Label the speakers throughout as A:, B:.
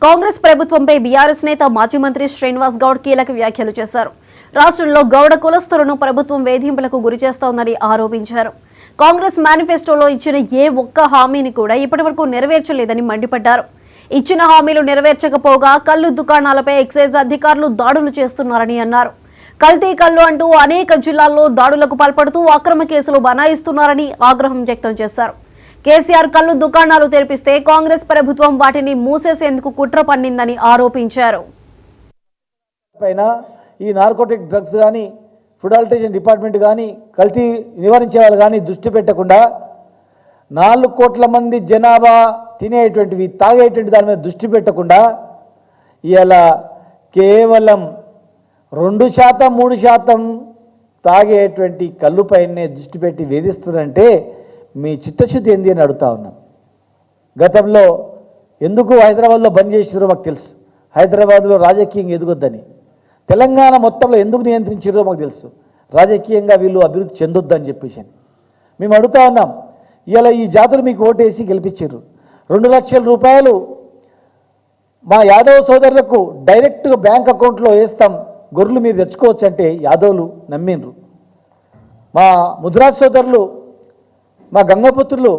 A: కాంగ్రెస్ ప్రభుత్వంపై బీఆర్ఎస్ నేత మాజీ మంత్రి శ్రీనివాస్ గౌడ్ కీలక వ్యాఖ్యలు చేశారు. రాష్ట్రంలో గౌడ కులస్తులను ప్రభుత్వం వేధింపులకు గురిచేస్తోందని ఆరోపించారు. కాంగ్రెస్ మేనిఫెస్టోలో ఇచ్చిన ఏ ఒక్క హామీని కూడా ఇప్పటివరకు నెరవేర్చలేదని మండిపడ్డారు. ఇచ్చిన హామీలు నెరవేర్చకపోగా కల్లు దుకాణాలపై ఎక్సైజ్ అధికారులు దాడులు చేస్తున్నారని అన్నారు. కల్తీ కల్లు అంటూ అనేక జిల్లాల్లో దాడులకు పాల్పడుతూ అక్రమ కేసులు బనాయిస్తున్నారని ఆగ్రహం వ్యక్తం చేశారు. కేసీఆర్ కల్లు దుకాణాలు తెరిపిస్తే కాంగ్రెస్ ప్రభుత్వం వాటిని మూసేసేందుకు కుట్ర పన్నిందని ఆరోపించారు.
B: ఈ నార్కోటిక్ డ్రగ్స్ కానీ ఫుడ్ అల్టరేషన్ డిపార్ట్మెంట్ కానీ కల్తీ నివారించే వాళ్ళు కానీ దృష్టి పెట్టకుండా 4 కోట్ల మంది జనాభా తినేటువంటివి తాగేటువంటి దాని మీద దృష్టి పెట్టకుండా ఇలా కేవలం 2% 3% తాగేటువంటి కళ్ళుపైనే దృష్టి పెట్టి వేధిస్తుందంటే మీ చిత్తశుద్ధి ఏంది అని అడుగుతా ఉన్నాం. గతంలో ఎందుకు హైదరాబాద్లో బంద్ చేసినారో మాకు తెలుసు. హైదరాబాద్లో రాజకీయంగా ఎదగొద్దని. తెలంగాణ మొత్తంలో ఎందుకు నియంత్రించారో మాకు తెలుసు. రాజకీయంగా వీళ్ళు అభివృద్ధి చెందొద్దని చెప్పేసి మేము అడుగుతా ఉన్నాం. ఇలా ఈ జాతులు మీకు ఓటేసి గెలిపించారు. 2 లక్షల రూపాయలు మా యాదవ్ సోదరులకు డైరెక్ట్గా బ్యాంక్ అకౌంట్లో వేస్తాం, గొర్రెలు మీరు తెచ్చుకోవచ్చు అంటే యాదవులు నమ్మిండ్రు. మా ముద్రాజ్ సోదరులు, మా గంగపుత్రులు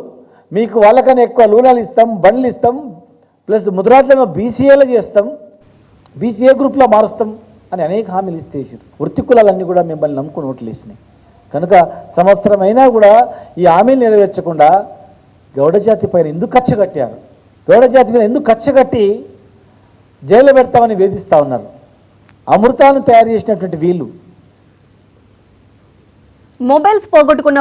B: మీకు వాళ్ళకన్నా ఎక్కువ లూనాలు ఇస్తాం, బండ్లు ఇస్తాం, ప్లస్ ముద్రాజ్లను బీసీఏలో చేస్తాం, బీసీఏ గ్రూప్లో మారుస్తాం అని అనేక హామీలు ఇస్తేసారు. వృత్తి కులాలన్నీ కూడా మిమ్మల్ని నమ్ముకుని ఓట్లు వేసినాయి. కనుక సంవత్సరం అయినా కూడా ఈ హామీలు నెరవేర్చకుండా గౌడ జాతి పైన ఎందుకు కచ్చ కట్టారు? గౌడ జాతి మీద ఎందుకు కచ్చ కట్టి జైలు పెడతామని వేధిస్తూ ఉన్నారు? అమృతాన్ని తయారు చేసినటువంటి వీళ్ళు
A: మొబైల్స్ పోగొట్టుకున్న